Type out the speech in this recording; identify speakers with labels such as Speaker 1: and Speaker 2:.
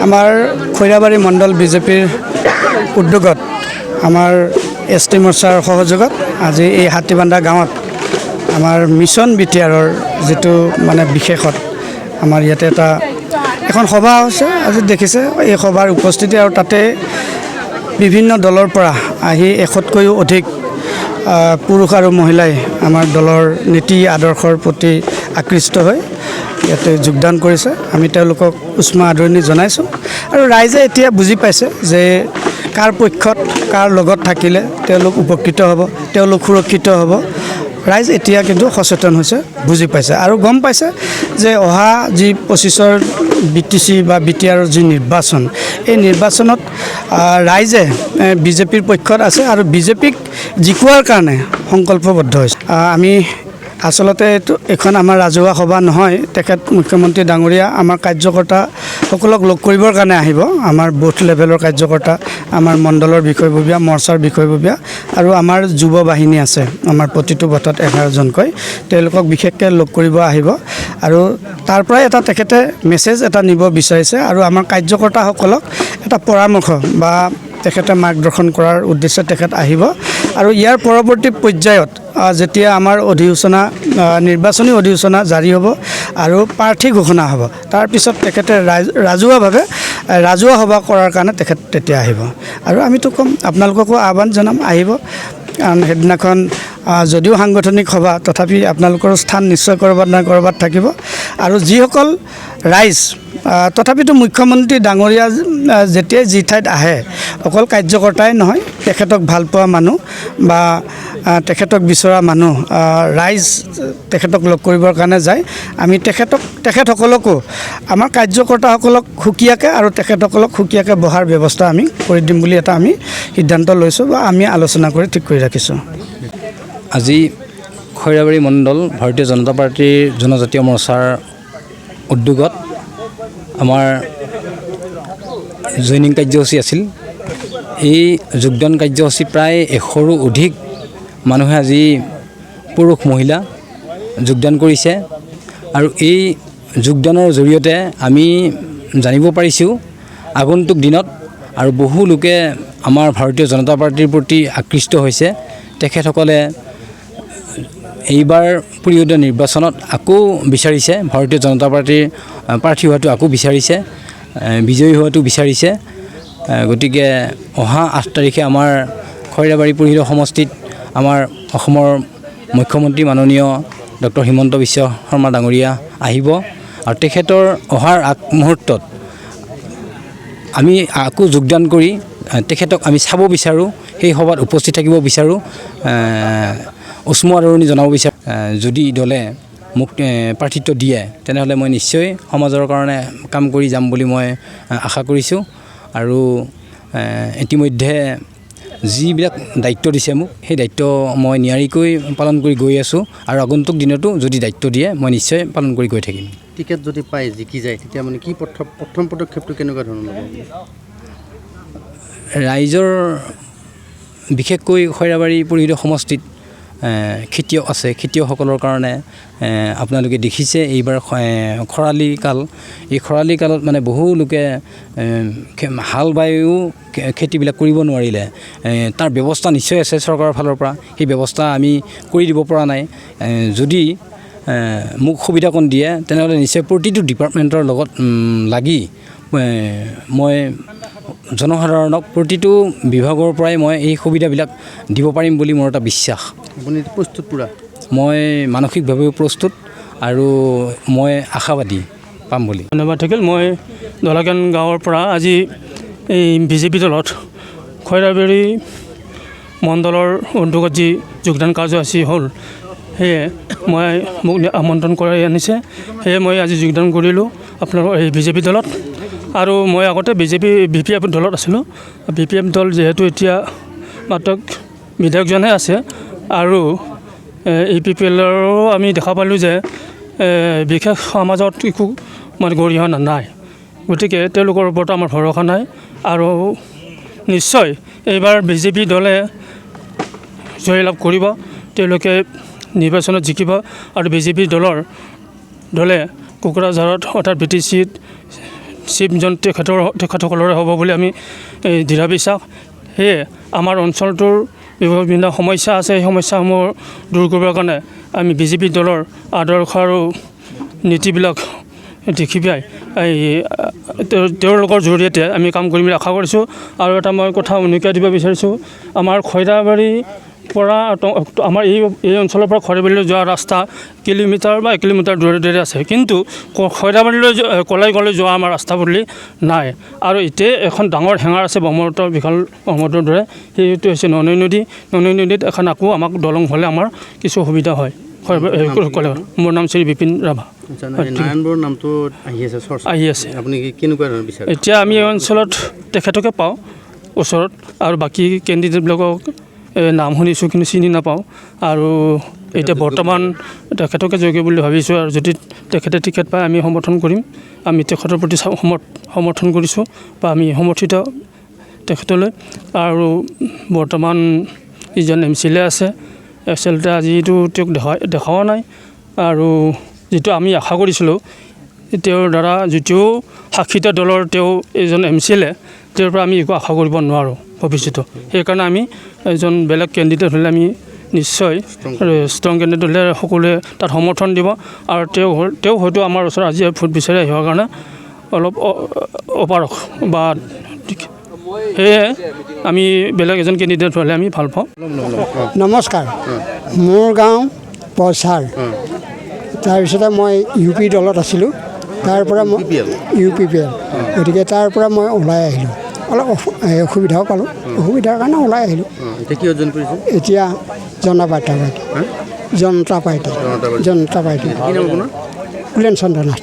Speaker 1: আমাৰ খৈৰাবাৰী মণ্ডল বিজেপিৰ উদ্যোগত আমাৰ এছ টি মৰ্চাৰ সহযোগত আজি এই হাতীবান্ধা গাঁৱত আমাৰ মিছন বিটিআৰৰ যিটো মানে বিশেষত আমাৰ ইয়াতে এখন সভা হৈছে। আজি দেখিছে এই সভাৰ উপস্থিতি আৰু তাতে বিভিন্ন দলৰ পৰা আহি 100কৈও অধিক পুৰুষ আৰু মহিলাই আমাৰ দলৰ নীতি আদৰ্শৰ প্ৰতি আকৃষ্ট হৈ ইয়াতে যোগদান কৰিছে। আমি তেওঁলোকক উষ্ম আদৰণি জনাইছোঁ আৰু ৰাইজে এতিয়া বুজি পাইছে যে কাৰ পক্ষত কাৰ লগত থাকিলে তেওঁলোক উপকৃত হ'ব, তেওঁলোক সুৰক্ষিত হ'ব। ৰাইজ এতিয়া কিন্তু সচেতন হৈছে, বুজি পাইছে আৰু গম পাইছে যে অহা যি 25ৰ BTC বা BTR যি নিৰ্বাচন, এই নিৰ্বাচনত ৰাইজে বিজেপিৰ পক্ষত আছে আৰু বিজেপিক জিকোৱাৰ কাৰণে সংকল্পবদ্ধ হৈছে। আমি আচলতে এইখন আমাৰ ৰাজহুৱা সভা নহয়। তেখেত মুখ্যমন্ত্ৰী ডাঙৰীয়া আমাৰ কাৰ্যকৰ্তাসকলক লগ কৰিবৰ কাৰণে আহিব। আমাৰ বুথ লেভেলৰ কাৰ্যকৰ্তা, আমাৰ মণ্ডলৰ বিষয়ববীয়া, মৰ্চাৰ বিষয়ববীয়া আৰু আমাৰ যুৱ বাহিনী আছে, আমাৰ প্ৰতিটো বুথত 11জনকৈ, তেওঁলোকক বিশেষকৈ লগ কৰিব আহিব আৰু তাৰ পৰাই তেখেতে মেছেজ এটা নিব বিচাৰিছে আৰু আমাৰ কাৰ্যকৰ্তাসকলক এটা পৰামৰ্শ বা তেখেতে মাৰ্গদৰ্শন কৰাৰ উদ্দেশ্যে তেখেত আহিব আৰু ইয়াৰ পৰৱৰ্তী পৰ্যায়ত যেতিয়া আমাৰ নিৰ্বাচনী অধিসূচনা জাৰি হ'ব আৰু প্ৰাৰ্থী ঘোষণা হ'ব, তাৰপিছত তেখেতে ৰাজহুৱা সভা কৰাৰ কাৰণে তেখেত তেতিয়া আহিব আৰু আমিতো ক'ম, আপোনালোককো আহ্বান জনাম, আহিব। কাৰণ সেইদিনাখন যদিও সাংগঠনিক সভা, তথাপি আপোনালোকৰ স্থান নিশ্চয় ক'ৰবাত নহয় ক'ৰবাত থাকিব আৰু যিসকল ৰাইজ তথাপিতো মুখ্যমন্ত্ৰী ডাঙৰীয়া যেতিয়াই যি ঠাইত আহে অকল কাৰ্যকৰ্তাই নহয়, তেখেতক ভাল পোৱা মানুহ বা তেখেতক বিচৰা মানুহ, ৰাইজ তেখেতক লগ কৰিবৰ কাৰণে যায়। আমি তেখেতসকলকো আমাৰ কাৰ্যকৰ্তাসকলক সুকীয়াকৈ আৰু তেখেতসকলক সুকীয়াকৈ বহাৰ ব্যৱস্থা আমি কৰি দিম বুলি আমি সিদ্ধান্ত লৈছোঁ বা আমি আলোচনা কৰি ঠিক কৰি ৰাখিছোঁ।
Speaker 2: আজি খৈৰাবাৰী মণ্ডল ভাৰতীয় জনতা পাৰ্টীৰ জনজাতীয় মৰ্চাৰ উদ্যোগত আমাৰ জইনিং কাৰ্যসূচী আছিল। এই যোগদান কাৰ্যসূচী প্ৰায় 100ৰো অধিক মানুহে আজি পুৰুষ মহিলা যোগদান কৰিছে আৰু এই যোগদানৰ জৰিয়তে আমি জানিব পাৰিছোঁ আগন্তুক দিনত আৰু বহু লোকে আমাৰ ভাৰতীয় জনতা পাৰ্টীৰ প্ৰতি আকৃষ্ট হৈছে। তেখেতসকলে এইবাৰ পৰিষদীয় নিৰ্বাচনত আকৌ বিচাৰিছে, ভাৰতীয় জনতা পাৰ্টীৰ প্ৰাৰ্থী হোৱাটো আকৌ বিচাৰিছে, বিজয়ী হোৱাটো বিচাৰিছে। গতিকে অহা 8 তাৰিখে আমাৰ খৈৰাবাৰী পৰিষদীয় সমষ্টিত আমাৰ অসমৰ মুখ্যমন্ত্ৰী মাননীয় ডক্টৰ হিমন্ত বিশ্ব শৰ্মা ডাঙৰীয়া আহিব আৰু তেখেতৰ অহাৰ আগমুহূৰ্তত আমি আকৌ যোগদান কৰি তেখেতক আমি চাব বিচাৰোঁ, সেই সভাত উপস্থিত থাকিব বিচাৰোঁ, উষ্ম আদৰণি জনাব বিচাৰোঁ। যদি দলে মোক প্ৰাৰ্থিত্ব দিয়ে তেনেহ'লে মই নিশ্চয় সমাজৰ কাৰণে কাম কৰি যাম বুলি মই আশা কৰিছোঁ আৰু ইতিমধ্যে যিবিলাক দায়িত্ব দিছে মোক, সেই দায়িত্ব মই নিয়াৰিকৈ পালন কৰি গৈ আছোঁ আৰু আগন্তুক দিনতো যদি দায়িত্ব দিয়ে মই নিশ্চয় পালন কৰি গৈ থাকিম।
Speaker 3: টিকেট যদি পায়, জিকি যায়, তেতিয়া মানে কি প্ৰথম পদক্ষেপটো কেনেকুৱা ধৰণৰ হ'ব?
Speaker 2: ৰাইজৰ বিশেষকৈ খৈৰাবাৰী পৰিষদীয় সমষ্টিত খেতিয়ক আছে, খেতিয়কসকলৰ কাৰণে আপোনালোকে দেখিছে এইবাৰ খৰালি কাল, এই খৰালি কালত মানে বহু লোকে হাল বায়ো খেতিবিলাক কৰিব নোৱাৰিলে। তাৰ ব্যৱস্থা নিশ্চয় আছে চৰকাৰৰ ফালৰ পৰা, সেই ব্যৱস্থা আমি কৰি দিব পৰা নাই। যদি মোক সুবিধাকণ দিয়ে তেনেহ'লে নিশ্চয় প্ৰতিটো ডিপাৰ্টমেণ্টৰ লগত লাগি মই জনসাধাৰণক প্ৰতিটো বিভাগৰ পৰাই মই এই সুবিধাবিলাক দিব পাৰিম বুলি মোৰ এটা বিশ্বাস।
Speaker 3: আপুনি প্ৰস্তুত পুৰা?
Speaker 2: মই মানসিকভাৱেও প্ৰস্তুত আৰু মই আশাবাদী পাম বুলি।
Speaker 4: ধন্যবাদ থাকিল। মই দলাগান গাঁৱৰ পৰা আজি এই বিজেপি দলত খৈৰাবাৰী মণ্ডলৰ উদ্যোগত যি যোগদান কাৰ্যসূচী হ'ল, সেয়ে মোক আমন্ত্ৰণ কৰি আনিছে, সেয়ে মই আজি যোগদান কৰিলোঁ আপোনালোকৰ এই বিজেপি দলত। আৰু মই আগতে BPF দলত আছিলোঁ। BPF দল যিহেতু এতিয়া মাত্ৰ বিধায়কজনহে আছে আৰু APPLৰো আমি দেখা পালোঁ যে বিশেষ সমাজত একো মানে গৰিহণা নাই, গতিকে তেওঁলোকৰ ওপৰত আমাৰ ভৰসা নাই আৰু নিশ্চয় এইবাৰ বিজেপি দলে জয়লাভ কৰিব, তেওঁলোকে নিৰ্বাচনত জিকিব আৰু বিজেপি দলে কোকৰাঝাৰত অৰ্থাৎ BTCত চিফজন তেখেতসকলৰে হ'ব বুলি আমি দৃঢ় বিশ্বাস। সেয়ে আমাৰ অঞ্চলটোৰ বিভিন্ন সমস্যা আছে, সেই সমস্যাসমূহ দূৰ কৰিবৰ কাৰণে আমি বিজেপি দলৰ আদৰ্শ আৰু নীতিবিলাক দেখি পাই তেওঁলোকৰ জৰিয়তে আমি কাম কৰিম বুলি আশা কৰিছোঁ। আৰু এটা মই কথা উনুকিয়াই দিব বিচাৰিছোঁ, আমাৰ খৈৰাবাৰীৰ পৰা আমাৰ এই অঞ্চলৰ পৰা খৈৰাবাৰীলৈ যোৱা ৰাস্তা কিলোমিটাৰ বা 1 কিলোমিটাৰ দূৰে আছে, কিন্তু খৈৰাবাৰীলৈ কলাইগাঁৱলৈ যোৱা আমাৰ ৰাস্তা পদূলি নাই। আৰু এতিয়া এখন ডাঙৰ হেঙাৰ আছে ব্ৰহ্মপুত্ৰ বিশাল ব্ৰহ্মপুত্ৰৰ দৰে, সেইটো হৈছে ননৈ নদী। ননৈ নদীত এখন আকৌ আমাক দলং হ'লে আমাৰ কিছু সুবিধা হয়। মোৰ নাম শ্ৰী বিপিন ৰাভা।
Speaker 3: নাৰায়ণ বৰুৱাৰ নামটো আহি আছে, আপুনি কেনেকুৱা ধৰণৰ বিচাৰে?
Speaker 4: এতিয়া আমি এই অঞ্চলত তেখেতকে পাওঁ ওচৰত, আৰু বাকী কেণ্ডিডেটবিলাকক নাম শুনিছোঁ কিন্তু চিনি নাপাওঁ। আৰু এতিয়া বৰ্তমান তেখেতকে যোগ্য বুলি ভাবিছোঁ, আৰু যদি তেখেতে টিকেট পায় আমি সমৰ্থন কৰিম। আমি তেখেতৰ প্ৰতি সমৰ্থন কৰিছোঁ বা আমি সমৰ্থিত তেখেতলৈ। আৰু বৰ্তমান ইজন MCLA আছে, আচলতে আজিতো তেওঁক দেখাও নাই। আৰু যিটো আমি আশা কৰিছিলোঁ তেওঁৰ দ্বাৰা যিটো শাসিত দলৰ তেওঁ এজন MCLA, তেওঁৰ পৰা আমি একো আশা কৰিব নোৱাৰোঁ ভৱিষ্যতে। সেইকাৰণে আমি এজন বেলেগ কেণ্ডিডেট হ'লে আমি নিশ্চয় ষ্ট্ৰং কেণ্ডিডেট হ'লে সকলোৱে তাত সমৰ্থন দিব। আৰু তেওঁ হয়তো আমাৰ ওচৰত আজি ভোট বিচাৰি আহিবৰ কাৰণে অলপ অপাৰগ বা সেয়ে আমি বেলেগ এজন কেণ্ডিডেট হ'লে আমি ভাল পাওঁ।
Speaker 5: নমস্কাৰ, মোৰ গাঁও পচাৰ। তাৰপিছতে মই UP দলত আছিলোঁ, তাৰ পৰা মই UPPL, গতিকে তাৰ পৰা মই ওলাই আহিলোঁ। অলপ অসুবিধাও পালোঁ, অসুবিধাৰ কাৰণে ওলাই আহিলোঁ। এতিয়া জনতা পাৰ্টি কুলেন চন্দ্ৰ নাথ।